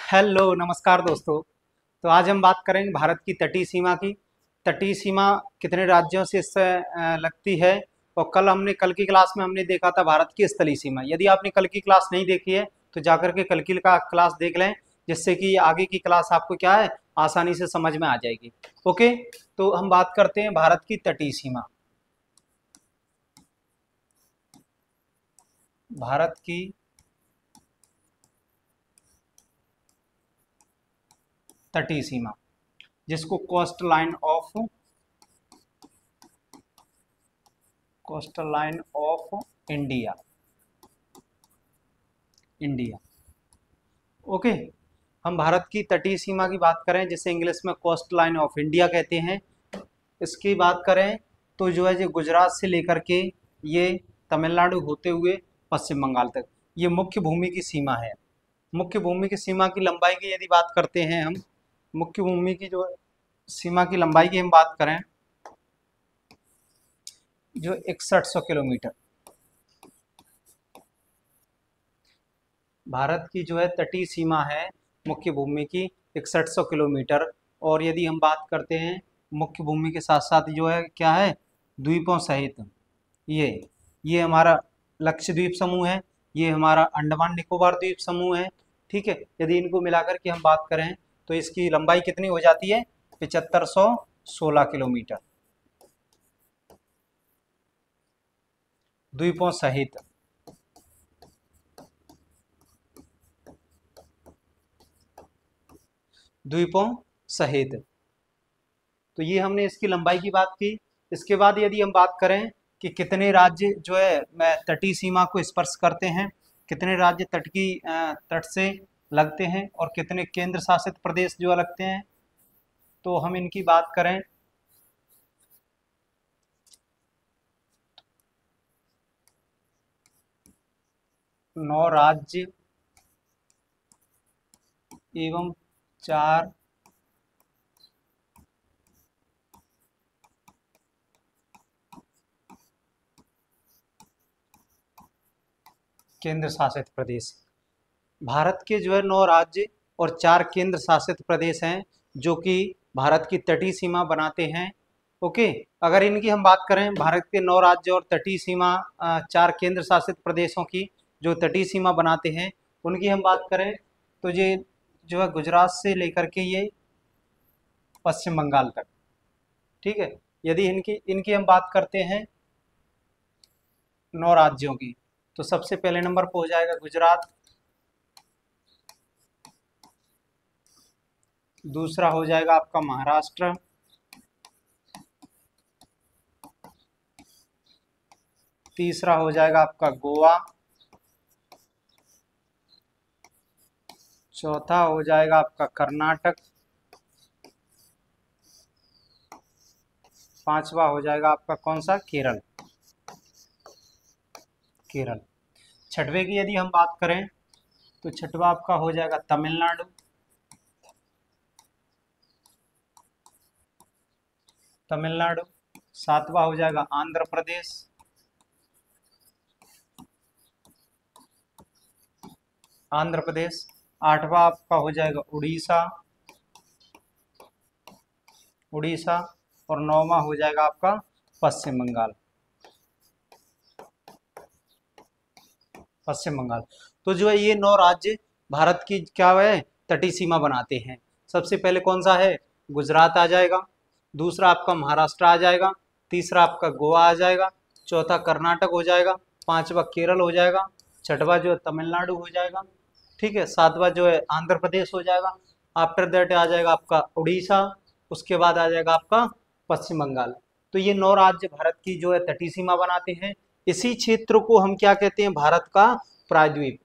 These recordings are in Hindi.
हेलो नमस्कार दोस्तों। तो आज हम बात करेंगे भारत की तटीय सीमा की। तटीय सीमा कितने राज्यों से इससे लगती है। और कल की क्लास में हमने देखा था भारत की स्थलीय सीमा। यदि आपने कल की क्लास नहीं देखी है तो जाकर के कल की क्लास देख लें, जिससे कि आगे की क्लास आपको क्या है आसानी से समझ में आ जाएगी। ओके, तो हम बात करते हैं भारत की तटीय सीमा। भारत की तटीय सीमा, जिसको coastal line of India India okay. हम भारत की तटीय सीमा की बात करें, जिसे इंग्लिश में कोस्ट लाइन ऑफ इंडिया कहते हैं। इसकी बात करें तो जो है ये गुजरात से लेकर के ये तमिलनाडु होते हुए पश्चिम बंगाल तक ये मुख्य भूमि की सीमा है। मुख्य भूमि की सीमा की लंबाई की यदि बात करते हैं हम, मुख्य भूमि की जो सीमा की लंबाई की हम बात करें, जो 6100 किलोमीटर भारत की जो है तटीय सीमा है मुख्य भूमि की 6100 किलोमीटर। और यदि हम बात करते हैं मुख्य भूमि के साथ साथ जो है क्या है द्वीपों सहित, ये ये हमारा लक्षद्वीप समूह है, ये हमारा अंडमान निकोबार द्वीप समूह है। ठीक है, यदि इनको मिलाकर के हम बात करें तो इसकी लंबाई कितनी हो जाती है 7516 किलोमीटर द्वीपों सहित। द्वीपों सहित तो ये हमने इसकी लंबाई की बात की। इसके बाद यदि हम बात करें कि कितने राज्य जो है तटीय सीमा को स्पर्श करते हैं, कितने राज्य तट से लगते हैं और कितने केंद्र शासित प्रदेश जो लगते हैं, तो हम इनकी बात करें 9 राज्य एवं 4 केंद्र शासित प्रदेश। भारत के जो है 9 राज्य और 4 केंद्र शासित प्रदेश हैं जो कि भारत की तटीय सीमा बनाते हैं। ओके, अगर इनकी हम बात करें भारत के 9 राज्य और तटीय सीमा 4 केंद्र शासित प्रदेशों की जो तटीय सीमा बनाते हैं, उनकी हम बात करें तो ये जो है गुजरात से लेकर के ये पश्चिम बंगाल तक। ठीक है, यदि इनकी इनकी हम बात करते हैं 9 राज्यों की, तो सबसे पहले नंबर पर हो जाएगा गुजरात, दूसरा हो जाएगा आपका महाराष्ट्र, तीसरा हो जाएगा आपका गोवा, चौथा हो जाएगा आपका कर्नाटक, पांचवा हो जाएगा आपका कौन सा केरल। छठवें की यदि हम बात करें तो छठवा आपका हो जाएगा तमिलनाडु, सातवां हो जाएगा आंध्र प्रदेश, आठवां आपका हो जाएगा उड़ीसा और नौवां हो जाएगा आपका पश्चिम बंगाल। तो जो है ये 9 राज्य भारत की क्या है तटीय सीमा बनाते हैं। सबसे पहले कौन सा है गुजरात आ जाएगा, दूसरा आपका महाराष्ट्र आ जाएगा, तीसरा आपका गोवा आ जाएगा, चौथा कर्नाटक हो जाएगा, पांचवा केरल हो जाएगा, छठवा जो है तमिलनाडु हो जाएगा। ठीक है, सातवां जो है आंध्र प्रदेश हो जाएगा, आफ्टर दैट आ जाएगा आपका उड़ीसा, उसके बाद आ जाएगा आपका पश्चिम बंगाल। तो ये 9 राज्य भारत की जो है तटीय सीमा बनाते हैं। इसी क्षेत्र को हम क्या कहते हैं भारत का प्रायद्वीप।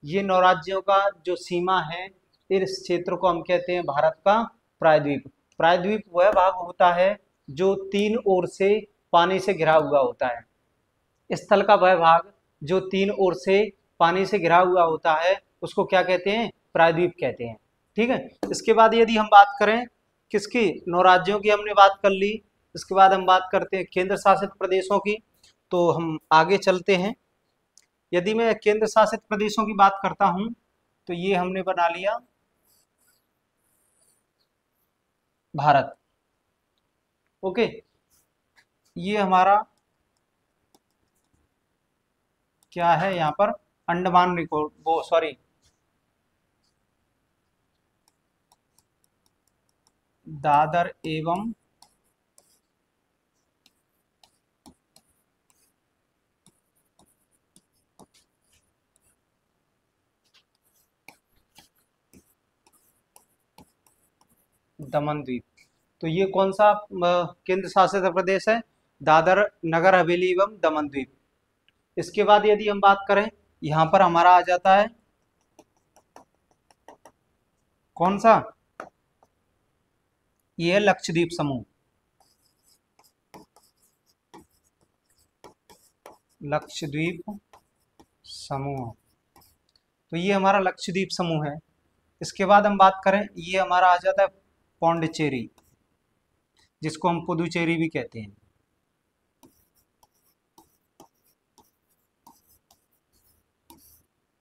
ये 9 राज्यों का जो सीमा है इस क्षेत्र को हम कहते हैं भारत का प्रायद्वीप। प्रायद्वीप वह भाग होता है जो 3 ओर से पानी से घिरा हुआ होता है। स्थल का वह भाग जो 3 ओर से पानी से घिरा हुआ होता है उसको क्या कहते हैं प्रायद्वीप कहते हैं। ठीक है, इसके बाद यदि हम बात करें किसकी 9 राज्यों की हमने बात कर ली, इसके बाद हम बात करते हैं केंद्र शासित प्रदेशों की। तो हम आगे चलते हैं। यदि मैं केंद्र शासित प्रदेशों की बात करता हूं तो ये हमने बना लिया भारत। ओके, ये हमारा क्या है यहाँ पर, अंडमान निकोबार, वो सॉरी, दादर एवं दमन द्वीप। तो ये कौन सा केंद्र शासित प्रदेश है? दादर नगर हवेली एवं दमन द्वीप। इसके बाद यदि हम बात करें, यहाँ पर हमारा आ जाता है कौन सा, ये है लक्षद्वीप समूह। लक्षद्वीप समूह, तो ये हमारा लक्षद्वीप समूह है। इसके बाद हम बात करें, ये हमारा आ जाता है पौंडीचेरी, जिसको हम पुदुचेरी भी कहते हैं।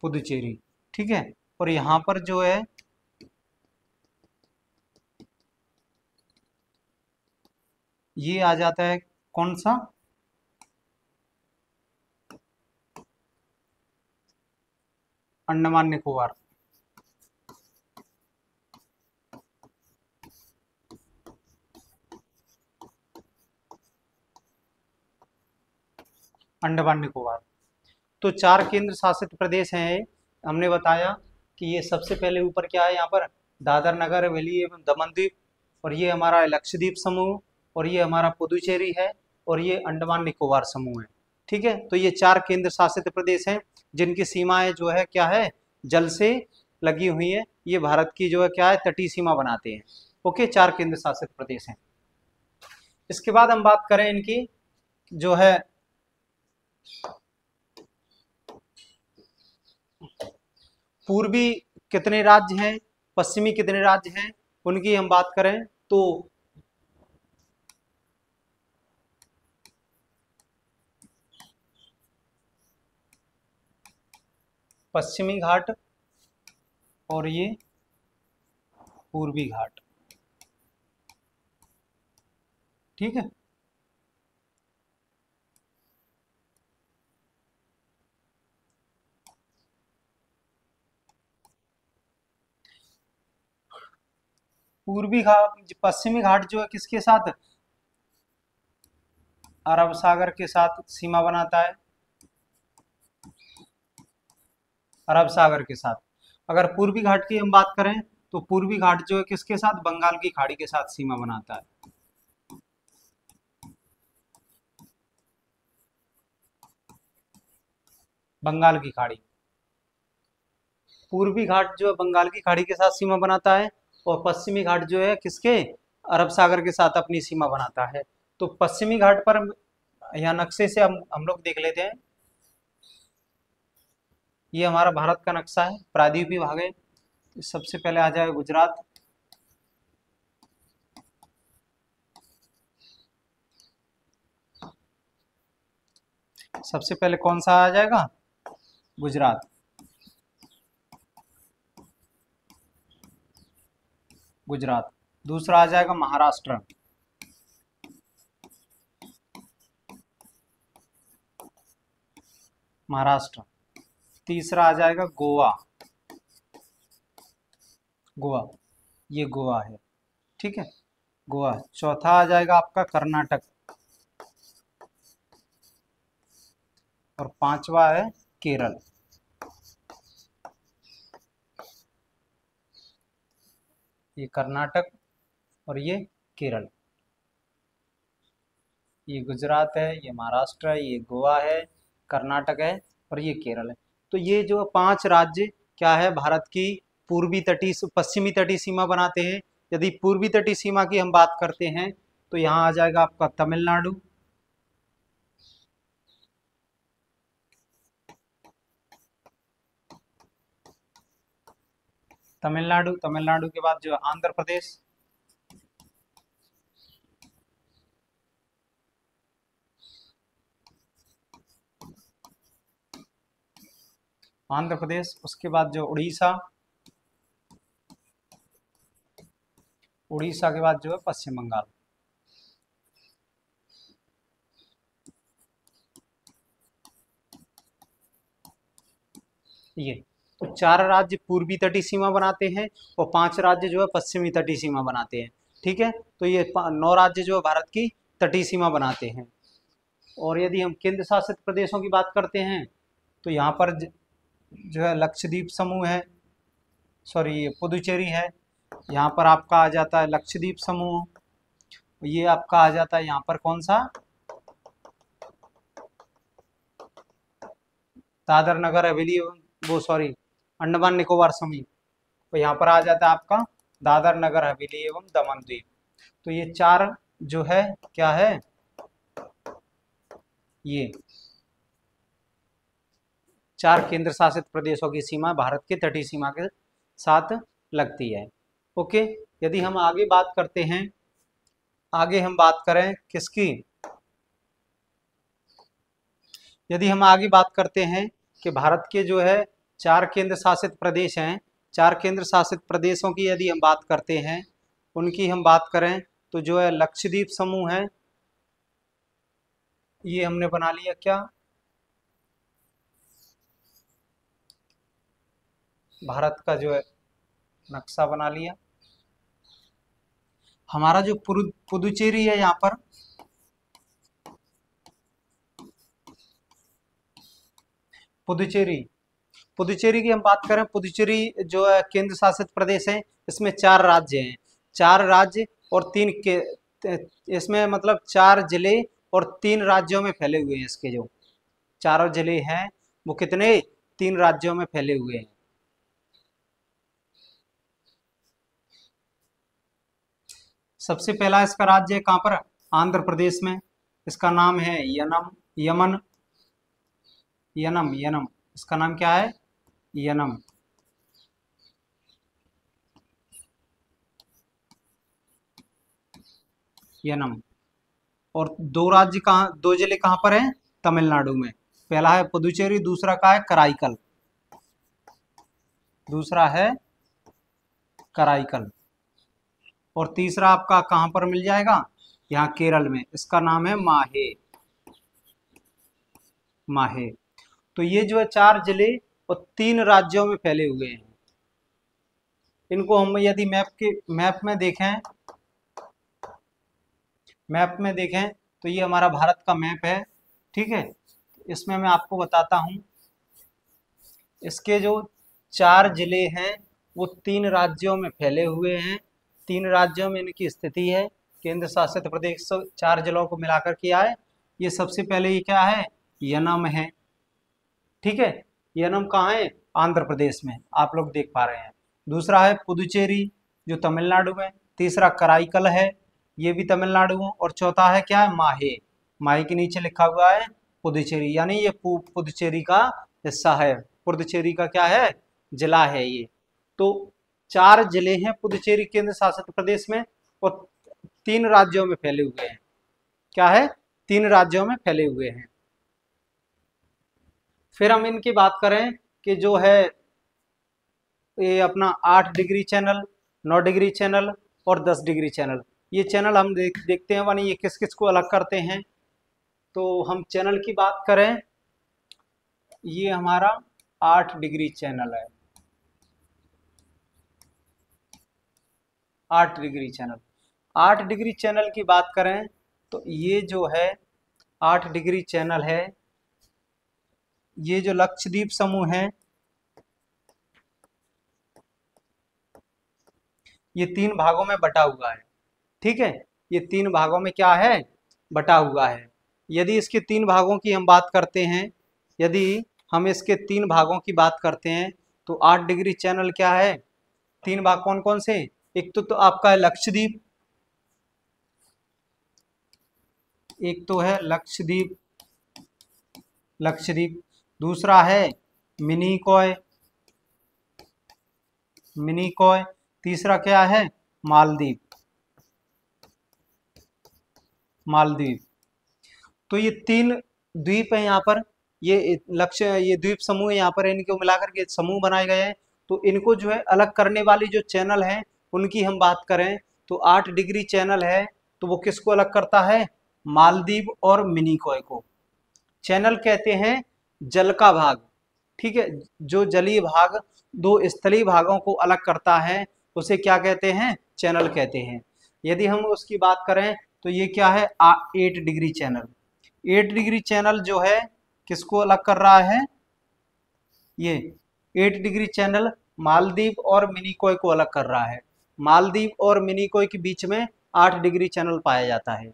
पुदुचेरी, ठीक है। और यहाँ पर जो है ये आ जाता है कौन सा, अंडमान निकोबार। अंडमान निकोबार। तो चार केंद्र शासित प्रदेश हैं। हमने बताया कि ये सबसे पहले ऊपर क्या है यहाँ पर, दादर नगर हवेली एवं दमन द्वीप, और ये हमारा लक्षद्वीप समूह, और ये हमारा पुदुचेरी है, और ये अंडमान निकोबार समूह है। ठीक है, तो ये चार केंद्र शासित प्रदेश हैं जिनकी सीमाएं जो है क्या है, जल से लगी हुई है। ये भारत की जो है क्या है, तटीय सीमा बनाते हैं। ओके, चार केंद्र शासित प्रदेश हैं। इसके बाद हम बात करें इनकी जो है पूर्वी कितने राज्य हैं, पश्चिमी कितने राज्य हैं, उनकी हम बात करें तो पश्चिमी घाट और ये पूर्वी घाट। ठीक है, पूर्वी घाट, पश्चिमी घाट जो है किसके साथ, अरब सागर के साथ सीमा बनाता है, अरब सागर के साथ। अगर पूर्वी घाट की हम बात करें तो पूर्वी घाट जो है किसके साथ, बंगाल की खाड़ी के साथ सीमा बनाता है। बंगाल की खाड़ी, पूर्वी घाट जो है बंगाल की खाड़ी के साथ सीमा बनाता है, और पश्चिमी घाट जो है किसके, अरब सागर के साथ अपनी सीमा बनाता है। तो पश्चिमी घाट पर यहाँ नक्शे से हम लोग देख लेते हैं। ये हमारा भारत का नक्शा है, प्रायद्वीपीय भाग है। सबसे पहले आ जाएगा गुजरात, सबसे पहले कौन सा आ जाएगा, गुजरात। गुजरात, दूसरा आ जाएगा महाराष्ट्र, महाराष्ट्र। तीसरा आ जाएगा गोवा, गोवा, ये गोवा है। ठीक है, गोवा। चौथा आ जाएगा आपका कर्नाटक, और पांचवा है केरल। ये कर्नाटक और ये केरल, ये गुजरात है, ये महाराष्ट्र है, ये गोवा है, कर्नाटक है, और ये केरल है। तो ये जो पांच राज्य क्या है, भारत की पूर्वी तटीय पश्चिमी तटीय सीमा बनाते हैं। यदि पूर्वी तटीय सीमा की हम बात करते हैं तो यहाँ आ जाएगा आपका तमिलनाडु, तमिलनाडु, तमिलनाडु के बाद जो आंध्र प्रदेश, आंध्र प्रदेश, उसके बाद जो उड़ीसा, उड़ीसा के बाद जो है पश्चिम बंगाल। ये तो 4 राज्य पूर्वी तटीय सीमा बनाते हैं और 5 राज्य जो है पश्चिमी तटीय सीमा बनाते हैं। ठीक है, तो ये 9 राज्य जो है भारत की तटीय सीमा बनाते हैं। और यदि हम केंद्र शासित प्रदेशों की बात करते हैं तो यहाँ पर जो है लक्षद्वीप समूह है, सॉरी पुदुचेरी है, यहाँ पर आपका आ जाता है लक्षद्वीप समूह, ये आपका आ जाता है यहाँ पर कौन सा, दादर नगर हवेली, वो सॉरी अंडमान निकोबार समूह, तो यहाँ पर आ जाता है आपका दादर नगर हवेली एवं दमन द्वीप। तो ये 4 जो है क्या है, ये 4 केंद्र शासित प्रदेशों की सीमा भारत के तटीय सीमा के साथ लगती है। ओके, यदि हम आगे बात करते हैं, आगे हम बात करें किसकी, यदि हम आगे बात करते हैं कि भारत के जो है 4 केंद्र शासित प्रदेश हैं, 4 केंद्र शासित प्रदेशों की यदि हम बात करते हैं, उनकी हम बात करें तो जो है लक्षद्वीप समूह है, ये हमने बना लिया क्या, भारत का जो है नक्शा बना लिया। हमारा जो पुदुचेरी है यहाँ पर, पुदुचेरी, पुदुचेरी की हम बात करें, पुदुचेरी जो है केंद्र शासित प्रदेश है, इसमें 4 राज्य हैं, 4 राज्य और 3 के, इसमें मतलब 4 जिले और 3 राज्यों में फैले हुए हैं। इसके जो चारों जिले हैं वो कितने, 3 राज्यों में फैले हुए हैं। सबसे पहला इसका राज्य है कहाँ पर, आंध्र प्रदेश में, इसका नाम है यनम, यमन, यनम, यनम, इसका नाम क्या है, यनम। यनम। और 2 राज्य कहाँ, 2 जिले कहाँ पर हैं, तमिलनाडु में, पहला है पुदुचेरी, दूसरा का है कराईकल, दूसरा है कराईकल, और तीसरा आपका कहाँ पर मिल जाएगा, यहाँ केरल में, इसका नाम है माहे, माहे। तो ये जो है 4 जिले और 3 राज्यों में फैले हुए हैं। इनको हम यदि मैप में देखें, मैप में देखें तो ये हमारा भारत का मैप है। ठीक है, इसमें मैं आपको बताता हूँ, इसके जो 4 जिले हैं वो 3 राज्यों में फैले हुए हैं, 3 राज्यों में इनकी स्थिति है, केंद्र शासित प्रदेश 4 जिलों को मिलाकर किया है। ये सबसे पहले ये क्या है, यनम है। ठीक है, यनम कहाँ है, आंध्र प्रदेश में, आप लोग देख पा रहे हैं। दूसरा है पुदुचेरी जो तमिलनाडु में, तीसरा कराईकल है, ये भी तमिलनाडु में, और चौथा है क्या है, माहे, माहे के नीचे लिखा हुआ है पुदुचेरी, यानी ये पुदुचेरी का हिस्सा है, पुदुचेरी का क्या है, जिला है ये। तो 4 जिले हैं पुदुचेरी केंद्र शासित प्रदेश में और 3 राज्यों में फैले हुए हैं। क्या है, 3 राज्यों में फैले हुए हैं। फिर हम इनकी बात करें कि जो है ये अपना 8 डिग्री चैनल, 9 डिग्री चैनल और 10 डिग्री चैनल, ये चैनल हम देखते हैं यानी ये किस किस को अलग करते हैं। तो हम चैनल की बात करें, ये हमारा 8 डिग्री चैनल है, 8 डिग्री चैनल। 8 डिग्री चैनल की बात करें तो ये जो है 8 डिग्री चैनल है, ये जो लक्षद्वीप समूह है ये 3 भागों में बटा हुआ है। ठीक है, ये 3 भागों में क्या है, बटा हुआ है। यदि इसके 3 भागों की हम बात करते हैं, यदि हम इसके 3 भागों की बात करते हैं तो 8 डिग्री चैनल क्या है, 3 भाग कौन कौन से, एक तो आपका है लक्षद्वीप, एक तो है लक्षद्वीप, लक्षद्वीप, दूसरा है मिनिकॉय, मिनिकॉय, तीसरा क्या है, मालदीव, मालदीव। तो ये 3 द्वीप है यहाँ पर, ये लक्ष्य, ये द्वीप समूह यहाँ पर इनको मिलाकर के समूह बनाए गए हैं। तो इनको जो है अलग करने वाली जो चैनल है उनकी हम बात करें तो 8 डिग्री चैनल है, तो वो किसको अलग करता है? मालदीव और मिनिकॉय को। चैनल कहते हैं जल का भाग, ठीक है, जो जलीय भाग दो स्थलीय भागों को अलग करता है उसे क्या कहते हैं? चैनल कहते हैं। यदि हम उसकी बात करें तो ये क्या है? 8 डिग्री चैनल। 8 डिग्री चैनल जो है किसको अलग कर रहा है? ये 8 डिग्री चैनल मालदीव और मिनिकॉय को अलग कर रहा है। मालदीव और मिनिकॉय के बीच में 8 डिग्री चैनल पाया जाता है।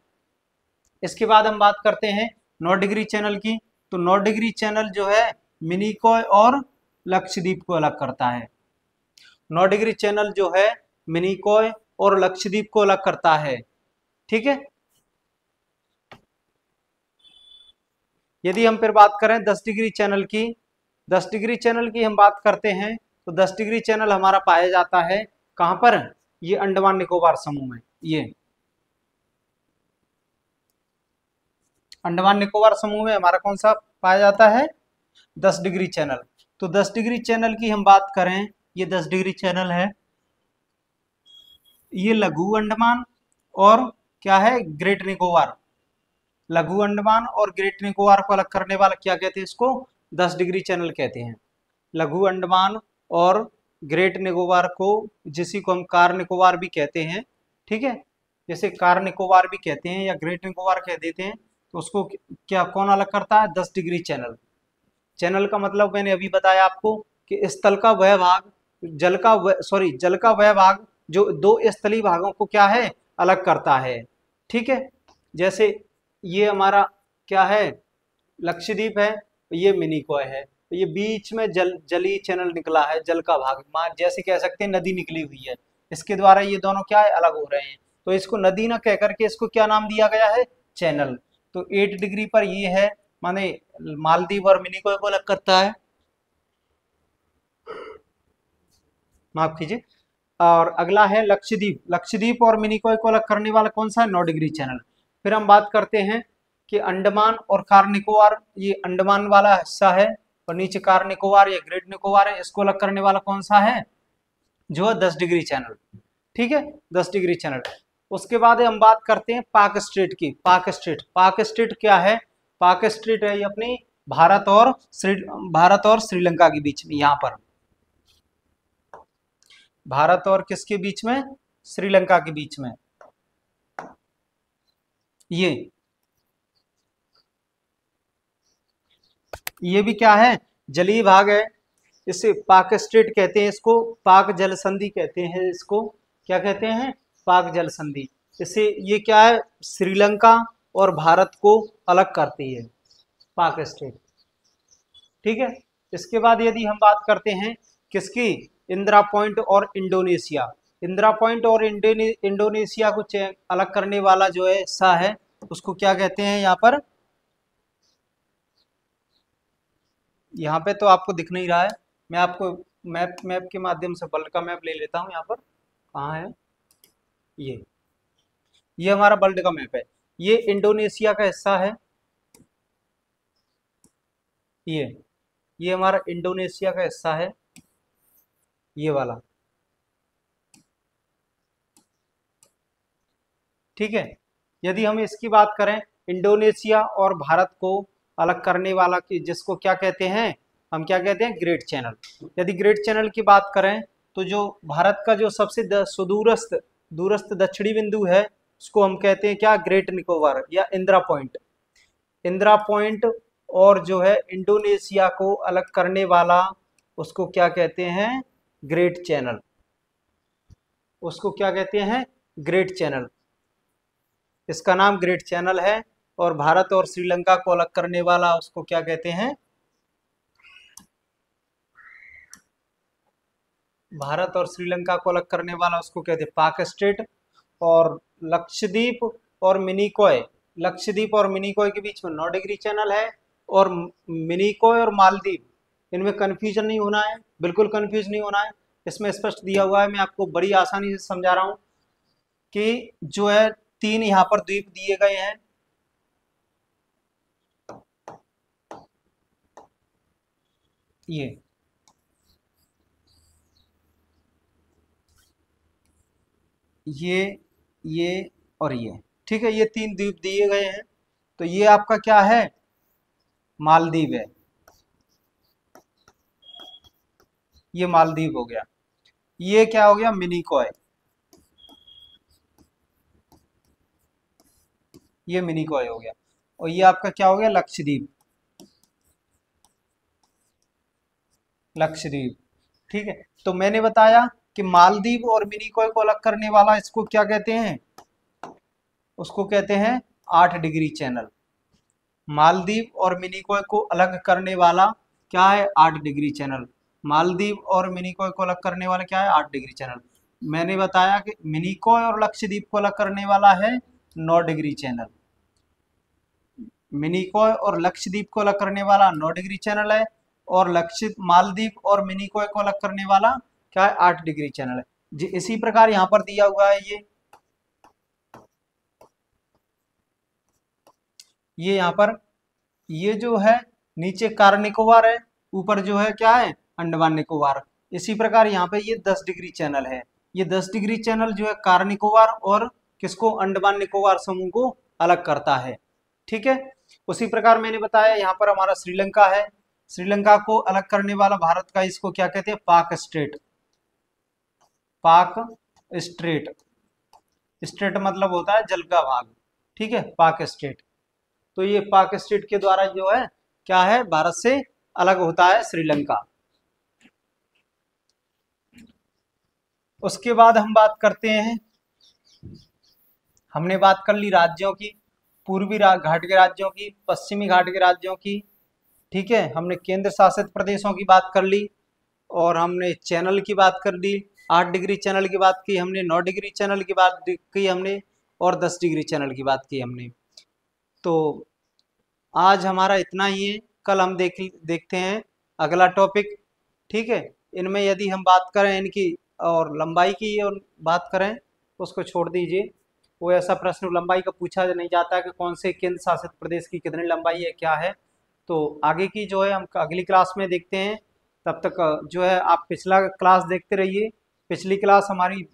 इसके बाद हम बात करते हैं 9 डिग्री चैनल की। तो 9 डिग्री चैनल जो है मिनिकॉय और लक्षद्वीप को अलग करता है। 9 डिग्री चैनल जो है मिनिकॉय और लक्षद्वीप को अलग करता है, ठीक है। यदि हम फिर बात करें 10 डिग्री चैनल की, 10 डिग्री चैनल की हम बात करते हैं तो 10 डिग्री चैनल हमारा पाया जाता है कहां पर? ये अंडमान निकोबार समूह में। ये अंडमान निकोबार समूह में हमारा कौन सा पाया जाता है? 10 डिग्री चैनल। तो 10 डिग्री चैनल की हम बात करें, ये 10 डिग्री चैनल है, ये लघु अंडमान और क्या है? ग्रेट निकोबार। लघु अंडमान और ग्रेट निकोबार को अलग करने वाला क्या कहते हैं? इसको 10 डिग्री चैनल कहते हैं। लघु अंडमान और ग्रेट निकोबार को, जिसी को हम कार निकोबार भी कहते हैं, ठीक है, जैसे कार निकोबार भी कहते हैं या ग्रेट निकोबार कह देते हैं, तो उसको क्या कौन अलग करता है? 10 डिग्री चैनल। चैनल का मतलब मैंने अभी बताया आपको कि स्थल का वह भाग, जल का वह भाग जो दो स्थलीय भागों को क्या है? अलग करता है, ठीक है। जैसे ये हमारा क्या है? लक्षद्वीप है, ये मिनिकॉय है, तो ये बीच में जलीय चैनल निकला है, जल का भाग, मान जैसे कह सकते हैं नदी निकली हुई है, इसके द्वारा ये दोनों क्या है? अलग हो रहे हैं। तो इसको नदी ना कह करके इसको क्या नाम दिया गया है? चैनल। तो 8 डिग्री पर ये है, माने मालदीव और मिनिकॉय को अलग करता है, माफ कीजिए। और अगला है लक्षद्वीप। लक्षद्वीप और मिनिकॉय को अलग करने वाला कौन सा है? 9 डिग्री चैनल। फिर हम बात करते हैं कि अंडमान और कार निकोबार, ये अंडमान वाला हिस्सा है और नीचे कार निकोबार या ग्रेट निकोबार है, इसको अलग करने वाला कौन सा है? जो है 10 डिग्री चैनल, ठीक है, 10 डिग्री चैनल। उसके बाद हम बात करते हैं पाक स्ट्रेट की। पाक स्ट्रेट क्या है? पाक स्ट्रेट है ये अपनी भारत और श्रीलंका के बीच में, यहाँ पर भारत और किसके बीच में? श्रीलंका के बीच में। ये भी क्या है? जलीय भाग है, इसे पाक स्ट्रेट कहते हैं, इसको पाक जल संधि कहते हैं, इसको क्या कहते हैं? पाक जल संधि। इसे ये क्या है? श्रीलंका और भारत को अलग करती है, पाक स्ट्रेट, ठीक है। इसके बाद यदि हम बात करते हैं किसकी? इंदिरा पॉइंट और इंडोनेशिया। इंदिरा पॉइंट और इंडोनेशिया को अलग करने वाला जो है हिस्सा है उसको क्या कहते हैं? यहाँ पर, यहाँ पे तो आपको दिख नहीं रहा है, मैं आपको मैप मैप के माध्यम से वर्ल्ड का मैप ले लेता हूँ। यहाँ पर कहाँ है? ये हमारा वर्ल्ड का मैप है, ये इंडोनेशिया का हिस्सा है, ये हमारा इंडोनेशिया का हिस्सा है, ये वाला, ठीक है। यदि हम इसकी बात करें इंडोनेशिया और भारत को अलग करने वाला की, जिसको क्या कहते हैं? हम क्या कहते हैं? Great channel. यदि ग्रेट चैनल की बात करें तो जो भारत का जो सबसे सुदूरस्थ दूरस्थ दक्षिणी बिंदु है उसको हम कहते हैं क्या? ग्रेट निकोबार या इंदिरा पॉइंट। इंदिरा पॉइंट और जो है इंडोनेशिया को अलग करने वाला उसको क्या कहते हैं? Great channel. उसको क्या कहते हैं? Great channel. इसका नाम ग्रेट चैनल है। और भारत और श्रीलंका को अलग करने वाला उसको क्या कहते हैं? भारत और श्रीलंका को अलग करने वाला उसको कहते हैं पाक स्ट्रेट। और लक्षद्वीप और मिनिकॉय, लक्षद्वीप और मिनिकॉय के बीच में 9 डिग्री चैनल है। और मिनिकॉय और मालदीव, इनमें कंफ्यूजन नहीं होना है, बिल्कुल कंफ्यूज नहीं होना है, इसमें स्पष्ट दिया हुआ है, मैं आपको बड़ी आसानी से समझा रहा हूँ कि जो है 3 यहाँ पर द्वीप दिए गए हैं, ये ये ये और ये, ठीक है, ये तीन द्वीप दिए गए हैं। तो ये आपका क्या है, मालदीव है, ये मालदीव हो गया। ये क्या हो गया, मिनिकॉय, ये मिनिकॉय हो गया। और ये आपका क्या हो गया, लक्षद्वीप, लक्षद्वीप, ठीक है। तो मैंने बताया कि मालदीव और मिनिकॉय को अलग करने वाला इसको क्या कहते हैं, उसको कहते हैं 8 डिग्री चैनल। मालदीव और मिनिकॉय को अलग करने वाला क्या है, 8 डिग्री चैनल। मालदीव और मिनिकॉय को अलग करने वाला क्या है, 8 डिग्री चैनल। मैंने बताया कि मिनिकॉय और लक्षद्वीप को अलग करने वाला है 9 डिग्री चैनल। मिनिकॉय और लक्षद्वीप को अलग करने वाला 9 डिग्री चैनल है, और लक्षित मालदीव और मिनिकॉय को अलग करने वाला क्या है, 8 डिग्री चैनल है जी। इसी प्रकार यहाँ पर दिया हुआ है ये यहाँ पर, ये जो है नीचे कार निकोबार है, ऊपर जो है क्या है, अंडमान निकोबार। इसी प्रकार यहाँ पे ये 10 डिग्री चैनल है। ये 10 डिग्री चैनल जो है कार निकोबार और किसको, अंडमान निकोबार समूह को अलग करता है, ठीक है। उसी प्रकार मैंने बताया यहाँ पर हमारा श्रीलंका है। श्रीलंका को अलग करने वाला भारत का, इसको क्या कहते हैं, पाक स्टेट, पाक स्टेट। स्टेट मतलब होता है जल का भाग, ठीक है, पाक स्टेट। तो ये पाक स्टेट के द्वारा जो है क्या है, भारत से अलग होता है श्रीलंका। उसके बाद हम बात करते हैं, हमने बात कर ली राज्यों की, पूर्वी घाट के राज्यों की, पश्चिमी घाट के राज्यों की, ठीक है। हमने केंद्र शासित प्रदेशों की बात कर ली, और हमने चैनल की बात कर ली, 8 डिग्री चैनल की बात की हमने, 9 डिग्री चैनल की बात की हमने, और 10 डिग्री चैनल की बात की हमने। तो आज हमारा इतना ही है, कल हम देखते हैं अगला टॉपिक, ठीक है। इनमें यदि हम बात करें इनकी और लंबाई की और बात करें तो उसको छोड़ दीजिए, वो ऐसा प्रश्न लंबाई का पूछा नहीं जाता है कि कौन से केंद्र शासित प्रदेश की कितनी लंबाई है, क्या है। तो आगे की जो है हम अगली क्लास में देखते हैं। तब तक जो है आप पिछला क्लास देखते रहिए। पिछली क्लास हमारी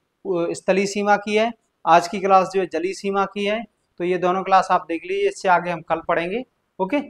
स्थलीय सीमा की है, आज की क्लास जो है जलीय सीमा की है। तो ये दोनों क्लास आप देख लीजिए, इससे आगे हम कल पढ़ेंगे। ओके।